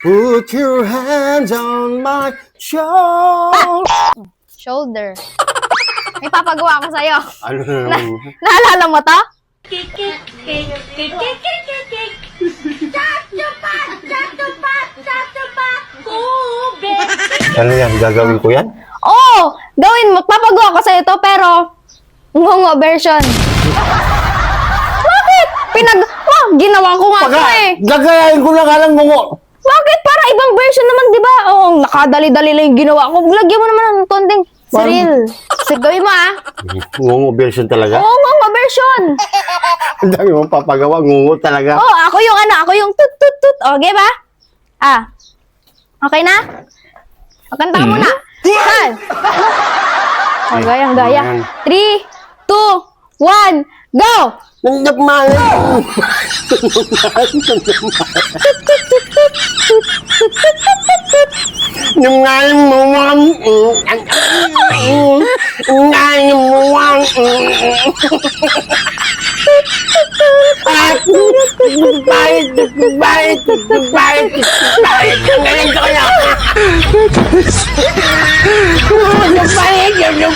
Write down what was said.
Put your hands on my shoulder. Shoulder. May papagawa ko sa'yo. Ano na naman? Naalala mo to? Ano yan? Gagawin ko yan? Oo! Gawin mo. Papagawa ko sa'yo to, pero ngungo version. Bakit? Ginawa ko nga to eh. Gagayahin ko na nga lang ngungo. Bakit? Para ibang version naman, di ba? Oo, nakadali-dali lang yung ginawa ko. Lagyan mo naman ng konting Cyril. Gawin mo ah. Ngungo version talaga? Oo, ngungo version. Ang dami mong papagawa, ngungo talaga. Oo, ako yung tut-tut-tut. Okay ba? Ah. Okay na? Kanta ka muna. Saan? Oh, gaya. 3, 2, 1, go! Nandapman! Nungayin mo ang... Nungayin mo ang... Bayit! Ang galing ko kaya! Bayit!